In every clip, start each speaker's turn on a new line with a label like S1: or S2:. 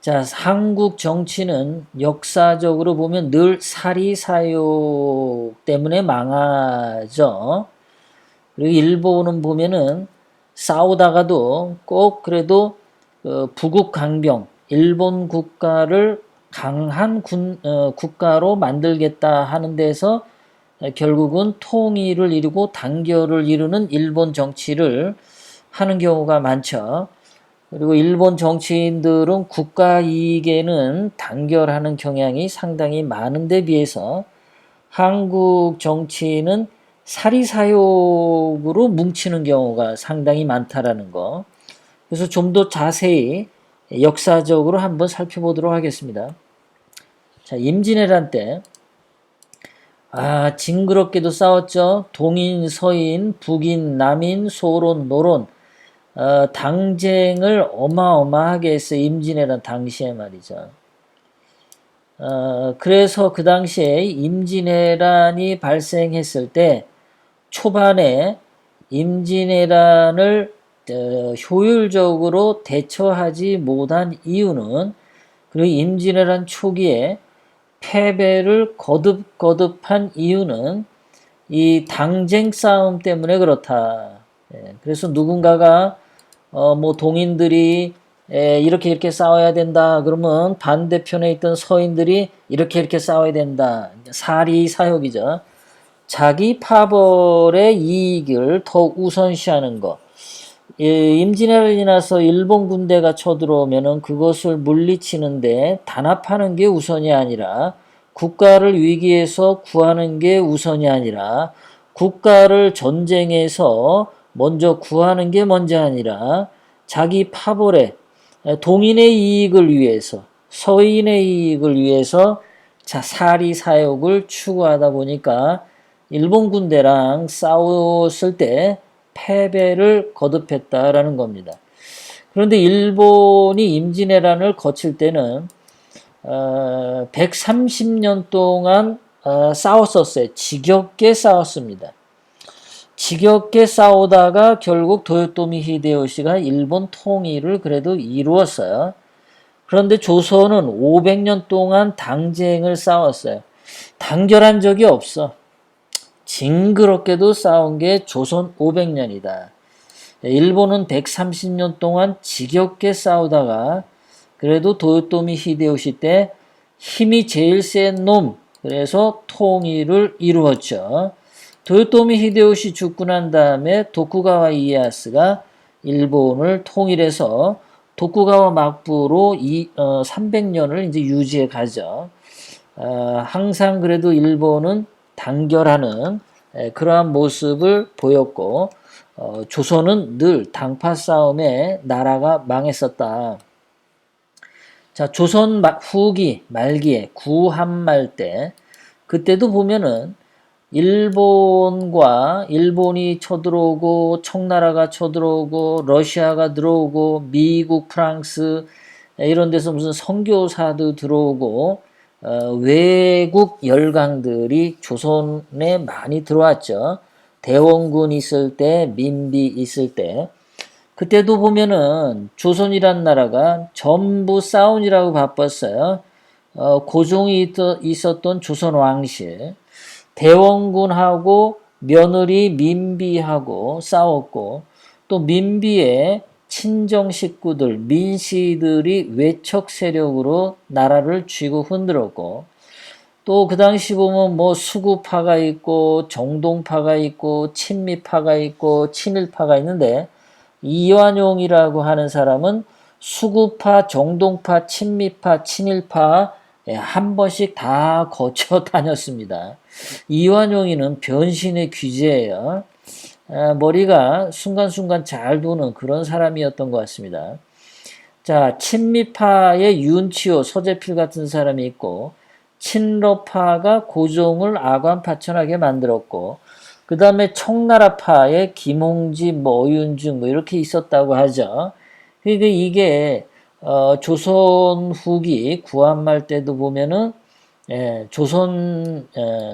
S1: 자, 한국 정치는 역사적으로 보면 늘 사리사욕 때문에 망하죠. 그리고 일본은 보면은 싸우다가도 꼭 그래도 부국 강병, 일본 국가를 강한 국가로 만들겠다 하는 데서 결국은 통일을 이루고 단결을 이루는 일본 정치를 하는 경우가 많죠. 그리고 일본 정치인들은 국가 이익에는 단결하는 경향이 상당히 많은 데 비해서 한국 정치인은 사리사욕으로 뭉치는 경우가 상당히 많다라는 거. 그래서 좀 더 자세히 역사적으로 한번 살펴보도록 하겠습니다. 자, 임진왜란 때 징그럽게도 싸웠죠. 동인, 서인, 북인, 남인, 소론, 노론 당쟁을 어마어마하게 했어요. 임진왜란 당시에 말이죠. 그래서 그 당시에 임진왜란이 발생했을 때 초반에 임진왜란을 효율적으로 대처하지 못한 이유는, 그리고 임진왜란 초기에 패배를 거듭한 이유는 이 당쟁 싸움 때문에 그렇다. 그래서 누군가가 뭐 동인들이 이렇게 싸워야 된다. 그러면 반대편에 있던 서인들이 이렇게 싸워야 된다. 사리사욕이죠. 자기 파벌의 이익을 더 우선시하는 것. 임진왜란이 나서 일본 군대가 쳐들어오면은 그것을 물리치는데 단합하는 게 우선이 아니라, 국가를 위기에서 구하는 게 우선이 아니라, 국가를 전쟁에서 먼저 구하는 게 먼저 아니라, 자기 파벌의 동인의 이익을 위해서, 서인의 이익을 위해서 사리사욕을 추구하다 보니까 일본 군대랑 싸웠을 때 패배를 거듭했다라는 겁니다. 그런데 일본이 임진왜란을 거칠 때는 130년 동안 싸웠었어요. 지겹게 싸웠습니다. 지겹게 싸우다가 결국 도요토미 히데요시가 일본 통일을 그래도 이루었어요. 그런데 조선은 500년 동안 당쟁을 싸웠어요. 단결한 적이 없어. 징그럽게도 싸운 게 조선 500년이다. 일본은 130년 동안 지겹게 싸우다가 그래도 도요토미 히데요시 때 힘이 제일 센 놈, 그래서 통일을 이루었죠. 도요토미 히데요시 죽고 난 다음에 도쿠가와 이에야스가 일본을 통일해서 도쿠가와 막부로 300년을 이제 유지해 가죠. 항상 그래도 일본은 단결하는 그러한 모습을 보였고, 조선은 늘 당파 싸움에 나라가 망했었다. 자, 조선 후기 말기에 구한말 때, 그때도 보면은 일본이 쳐들어오고, 청나라가 쳐들어오고, 러시아가 들어오고, 미국, 프랑스 이런 데서 무슨 선교사도 들어오고, 외국 열강들이 조선에 많이 들어왔죠. 대원군 있을 때, 민비 있을 때. 그때도 보면은 조선이란 나라가 전부 싸우느라고 바빴어요. 고종이 있었던 조선 왕실, 대원군하고 며느리 민비하고 싸웠고, 또 민비의 친정 식구들, 민씨들이 외척 세력으로 나라를 쥐고 흔들었고, 또 그 당시 보면 뭐 수구파가 있고, 정동파가 있고, 친미파가 있고, 친일파가 있는데, 이완용이라고 하는 사람은 수구파, 정동파, 친미파, 친일파 한 번씩 다 거쳐 다녔습니다. 이완용이는 변신의 귀재예요. 머리가 순간순간 잘 도는 그런 사람이었던 것 같습니다. 자, 친미파의 윤치호, 서재필 같은 사람이 있고, 친러파가 고종을 아관파천하게 만들었고, 그 다음에 청나라파의 김홍지, 어윤중 이렇게 있었다고 하죠. 그러니까 이게 조선 후기 구한말 때도 보면은 조선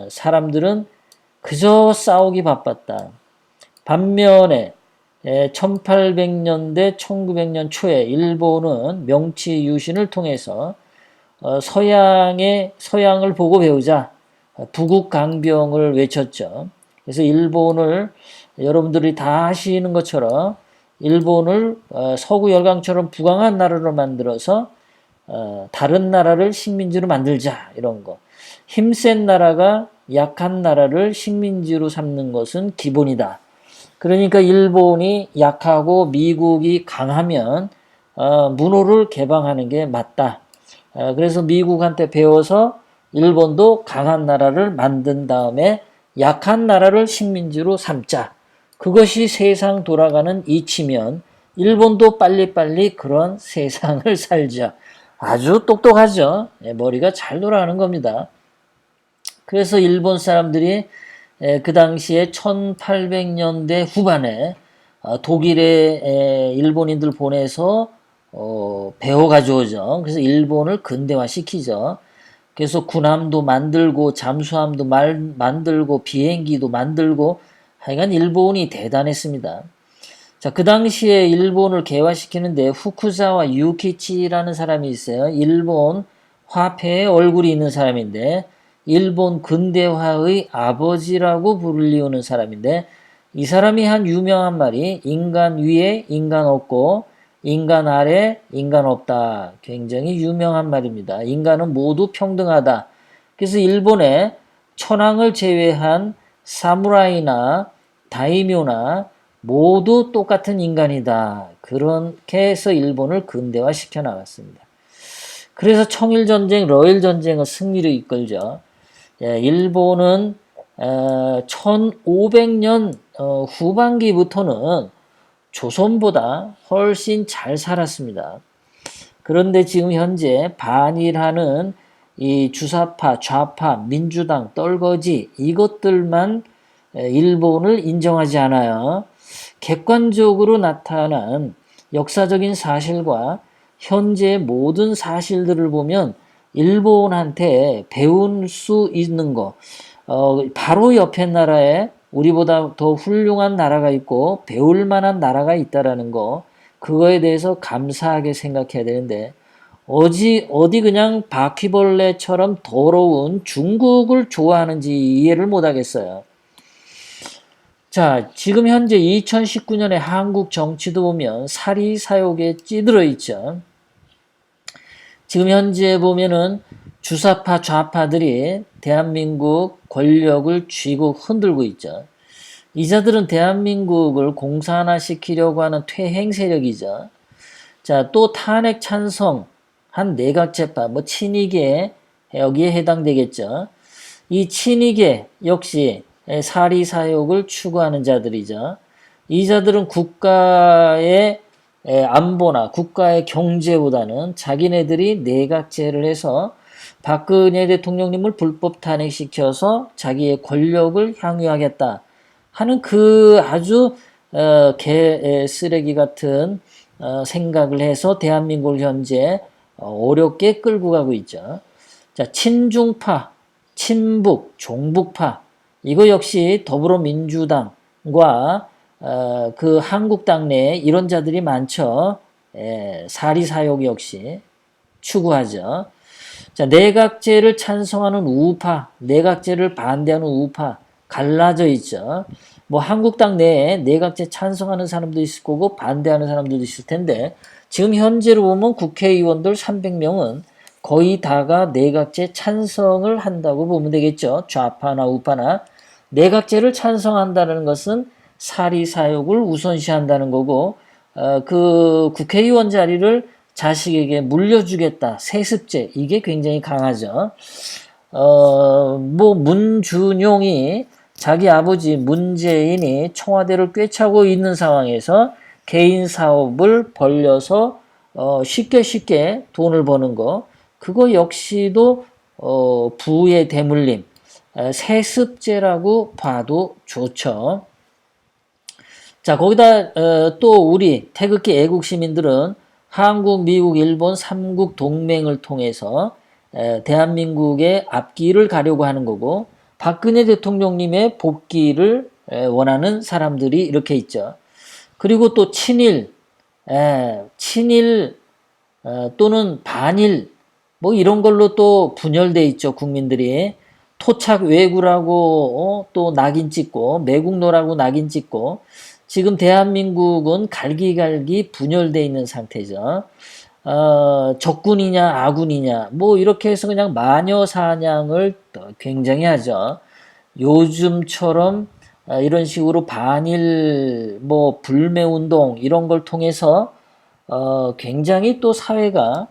S1: 사람들은 그저 싸우기 바빴다. 반면에 1800년대 1900년 초에 일본은 명치 유신을 통해서 서양을 보고 배우자, 부국 강병을 외쳤죠. 그래서 일본을 여러분들이 다 아시는 것처럼 일본을 서구 열강처럼 부강한 나라로 만들어서 다른 나라를 식민지로 만들자, 이런 거. 힘센 나라가 약한 나라를 식민지로 삼는 것은 기본이다. 그러니까 일본이 약하고 미국이 강하면 문호를 개방하는 게 맞다. 그래서 미국한테 배워서 일본도 강한 나라를 만든 다음에 약한 나라를 식민지로 삼자. 그것이 세상 돌아가는 이치면 일본도 빨리빨리 그런 세상을 살자. 아주 똑똑하죠. 머리가 잘 돌아가는 겁니다. 그래서 일본 사람들이 그 당시에 1800년대 후반에 독일에 일본인들 보내서 배워 가져오죠. 그래서 일본을 근대화시키죠. 그래서 군함도 만들고 잠수함도 만들고 비행기도 만들고 하여간 일본이 대단했습니다. 자, 그 당시에 일본을 개화시키는데 후쿠자와 유키치라는 사람이 있어요. 일본 화폐에 얼굴이 있는 사람인데 일본 근대화의 아버지라고 불리우는 사람인데 이 사람이 한 유명한 말이 인간 위에 인간 없고 인간 아래 인간 없다. 굉장히 유명한 말입니다. 인간은 모두 평등하다. 그래서 일본에 천황을 제외한 사무라이나 다이묘나 모두 똑같은 인간이다. 그렇게 해서 일본을 근대화시켜 나갔습니다. 그래서 청일전쟁, 러일전쟁은 승리를 이끌죠. 일본은 1500년 후반기부터는 조선보다 훨씬 잘 살았습니다. 그런데 지금 현재 반일하는 이 주사파, 좌파, 민주당, 떨거지 이것들만 일본을 인정하지 않아요. 객관적으로 나타난 역사적인 사실과 현재의 모든 사실들을 보면 일본한테 배울 수 있는 거, 바로 옆에 나라에 우리보다 더 훌륭한 나라가 있고 배울 만한 나라가 있다라는 거, 그거에 대해서 감사하게 생각해야 되는데 어디 그냥 바퀴벌레처럼 더러운 중국을 좋아하는지 이해를 못하겠어요. 자, 지금 현재 2019년에 한국 정치도 보면 사리사욕에 찌들어 있죠. 지금 현재 보면은 주사파 좌파들이 대한민국 권력을 쥐고 흔들고 있죠. 이자들은 대한민국을 공산화시키려고 하는 퇴행 세력이죠. 자, 또 탄핵 찬성한 내각제파, 친이계 여기에 해당되겠죠. 이 친이계 역시 사리사욕을 추구하는 자들이죠. 이 자들은 국가의 안보나 국가의 경제보다는 자기네들이 내각제를 해서 박근혜 대통령님을 불법 탄핵시켜서 자기의 권력을 향유하겠다 하는 그 아주 개 쓰레기 같은 생각을 해서 대한민국을 현재 어렵게 끌고 가고 있죠. 자, 친중파, 친북, 종북파 이거 역시 더불어민주당과 그 한국당 내에 이런 자들이 많죠. 사리사욕 역시 추구하죠. 자, 내각제를 찬성하는 우파, 내각제를 반대하는 우파 갈라져 있죠. 한국당 내에 내각제 찬성하는 사람도 있을 거고 반대하는 사람들도 있을 텐데 지금 현재로 보면 국회의원들 300명은 거의 다가 내각제 찬성을 한다고 보면 되겠죠. 좌파나 우파나. 내각제를 찬성한다는 것은 사리사욕을 우선시한다는 거고 그 국회의원 자리를 자식에게 물려주겠다. 세습제 이게 굉장히 강하죠. 문준용이 자기 아버지 문재인이 청와대를 꿰차고 있는 상황에서 개인 사업을 벌려서 쉽게 돈을 버는 거 그거 역시도 부의 대물림 세습제라고 봐도 좋죠. 자, 거기다 또 우리 태극기 애국 시민들은 한국, 미국, 일본 3국 동맹을 통해서 대한민국의 앞길을 가려고 하는 거고 박근혜 대통령님의 복귀를 원하는 사람들이 이렇게 있죠. 그리고 또 친일, 친일 또는 반일 뭐 이런 걸로 또 분열돼 있죠. 국민들이 토착 왜구라고 또 낙인 찍고 매국노라고 낙인 찍고 지금 대한민국은 갈기갈기 분열돼 있는 상태죠. 적군이냐 아군이냐 뭐 이렇게 해서 그냥 마녀 사냥을 굉장히 하죠. 요즘처럼 이런 식으로 반일 뭐 불매운동 이런 걸 통해서 굉장히 또 사회가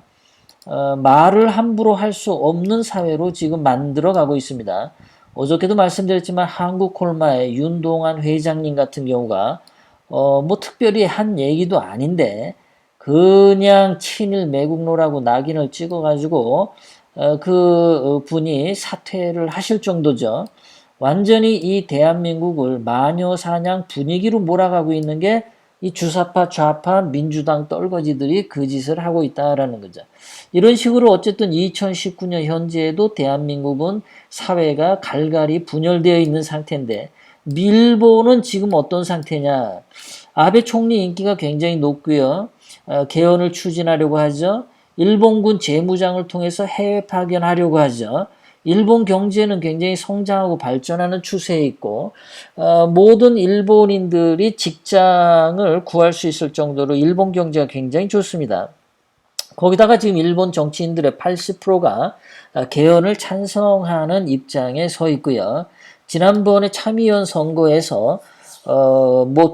S1: 말을 함부로 할 수 없는 사회로 지금 만들어 가고 있습니다. 어저께도 말씀드렸지만 한국콜마의 윤동환 회장님 같은 경우가 뭐 특별히 한 얘기도 아닌데 그냥 친일 매국노라고 낙인을 찍어가지고 그 분이 사퇴를 하실 정도죠. 완전히 이 대한민국을 마녀 사냥 분위기로 몰아가고 있는 게 이 주사파 좌파 민주당 떨거지들이 그 짓을 하고 있다라는 거죠. 이런 식으로 어쨌든 2019년 현재에도 대한민국은 사회가 갈갈이 분열되어 있는 상태인데 일본은 지금 어떤 상태냐. 아베 총리 인기가 굉장히 높고요. 개헌을 추진하려고 하죠. 일본군 재무장을 통해서 해외 파견하려고 하죠. 일본 경제는 굉장히 성장하고 발전하는 추세에 있고 모든 일본인들이 직장을 구할 수 있을 정도로 일본 경제가 굉장히 좋습니다. 거기다가 지금 일본 정치인들의 80%가 개헌을 찬성하는 입장에 서 있고요. 지난번에 참의원 선거에서 뭐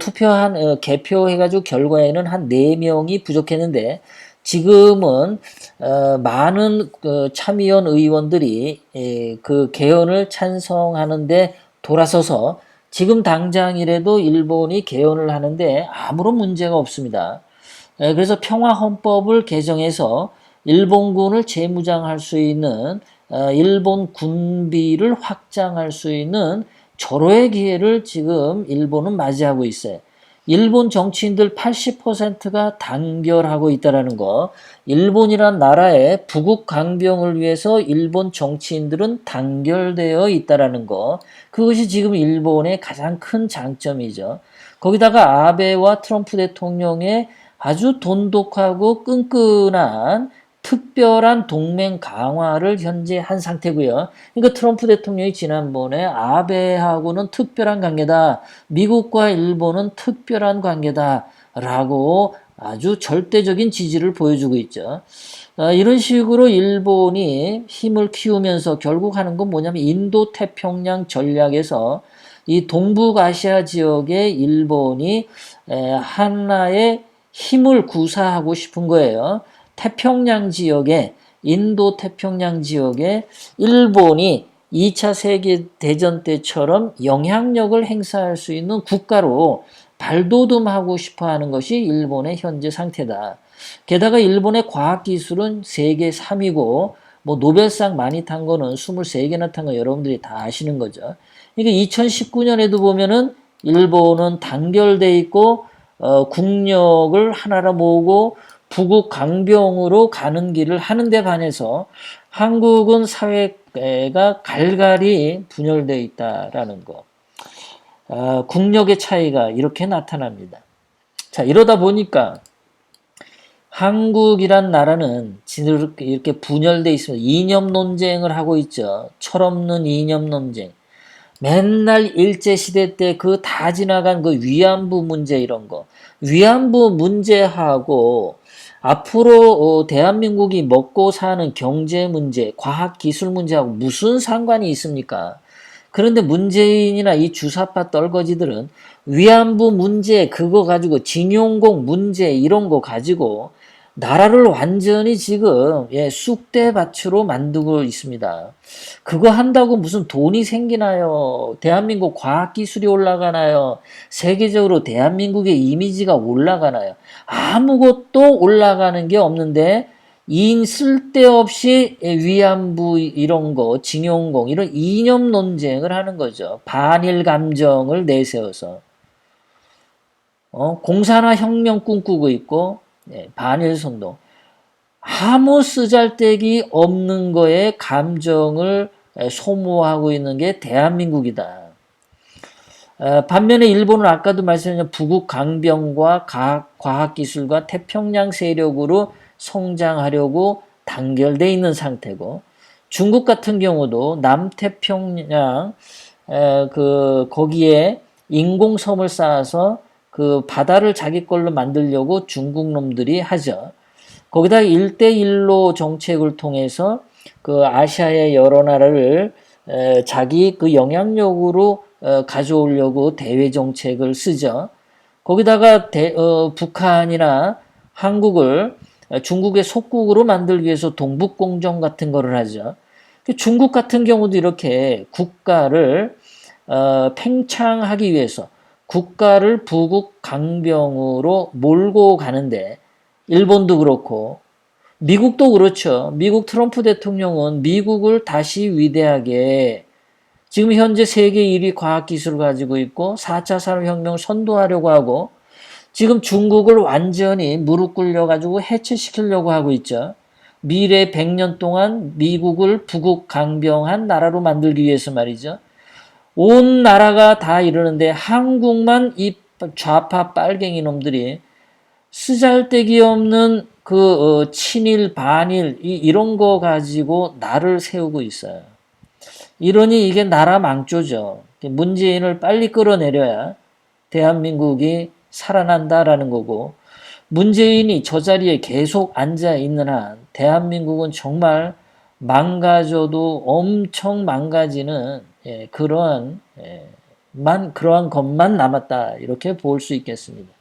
S1: 개표해가지고 결과에는 한 4명이 부족했는데 지금은 많은 참의원 의원들이 그 개헌을 찬성하는데 돌아서서 지금 당장이라도 일본이 개헌을 하는데 아무런 문제가 없습니다. 그래서 평화헌법을 개정해서 일본군을 재무장할 수 있는 일본 군비를 확장할 수 있는 절호의 기회를 지금 일본은 맞이하고 있어요. 일본 정치인들 80%가 단결하고 있다는 거. 일본이란 나라의 부국 강병을 위해서 일본 정치인들은 단결되어 있다는 거. 그것이 지금 일본의 가장 큰 장점이죠. 거기다가 아베와 트럼프 대통령의 아주 돈독하고 끈끈한 특별한 동맹 강화를 현재 한 상태고요. 그러니까 트럼프 대통령이 지난번에 아베하고는 특별한 관계다. 미국과 일본은 특별한 관계다라고 아주 절대적인 지지를 보여주고 있죠. 이런 식으로 일본이 힘을 키우면서 결국 하는 건 뭐냐면 인도 태평양 전략에서 이 동북아시아 지역에 일본이 하나의 힘을 구사하고 싶은 거예요. 태평양 지역에 인도 태평양 지역에 일본이 2차 세계대전 때처럼 영향력을 행사할 수 있는 국가로 발돋움하고 싶어 하는 것이 일본의 현재 상태다. 게다가 일본의 과학기술은 세계 3위고 뭐 노벨상 많이 탄 거는 23개나 탄 거 여러분들이 다 아시는 거죠. 그러니까 2019년에도 보면은 일본은 단결돼 있고 국력을 하나로 모으고 부국 강병으로 가는 길을 하는 데 반해서 한국은 사회가 갈갈이 분열되어 있다라는 거. 국력의 차이가 이렇게 나타납니다. 자, 이러다 보니까 한국이란 나라는 이렇게 분열되어 있습니다. 이념 논쟁을 하고 있죠. 철없는 이념 논쟁. 맨날 일제시대 때 그 다 지나간 그 위안부 문제 이런 거. 위안부 문제하고 앞으로 대한민국이 먹고 사는 경제 문제, 과학 기술 문제하고 무슨 상관이 있습니까? 그런데 문재인이나 이 주사파 떨거지들은 위안부 문제 그거 가지고 징용공 문제 이런 거 가지고 나라를 완전히 지금 쑥대밭으로 만들고 있습니다. 그거 한다고 무슨 돈이 생기나요? 대한민국 과학기술이 올라가나요? 세계적으로 대한민국의 이미지가 올라가나요? 아무것도 올라가는 게 없는데 쓸데없이 위안부 이런 거, 징용공 이런 이념 논쟁을 하는 거죠. 반일 감정을 내세워서. 공산화 혁명 꿈꾸고 있고 반일 선동. 아무 쓰잘데기 없는 거에 감정을 소모하고 있는 게 대한민국이다. 반면에 일본은 아까도 말씀드린 북극 강병과 과학기술과 태평양 세력으로 성장하려고 단결돼 있는 상태고, 중국 같은 경우도 남태평양 거기에 인공섬을 쌓아서 그 바다를 자기 걸로 만들려고 중국 놈들이 하죠. 거기다 1대1로 정책을 통해서 그 아시아의 여러 나라를 자기 그 영향력으로 가져오려고 대외 정책을 쓰죠. 거기다가 북한이나 한국을 중국의 속국으로 만들기 위해서 동북공정 같은 거를 하죠. 중국 같은 경우도 이렇게 국가를 팽창하기 위해서 국가를 부국 강병으로 몰고 가는데, 일본도 그렇고 미국도 그렇죠. 미국 트럼프 대통령은 미국을 다시 위대하게, 지금 현재 세계 1위 과학기술을 가지고 있고 4차 산업혁명을 선도하려고 하고, 지금 중국을 완전히 무릎 꿇려가지고 해체시키려고 하고 있죠. 미래 100년 동안 미국을 부국 강병한 나라로 만들기 위해서 말이죠. 온 나라가 다 이러는데 한국만 이 좌파 빨갱이 놈들이 쓰잘데기 없는 그 친일 반일 이런 거 가지고 나를 세우고 있어요. 이러니 이게 나라 망조죠. 문재인을 빨리 끌어내려야 대한민국이 살아난다라는 거고, 문재인이 저 자리에 계속 앉아 있는 한 대한민국은 정말 망가져도 엄청 망가지는 그러한 것만 남았다, 이렇게 볼 수 있겠습니다.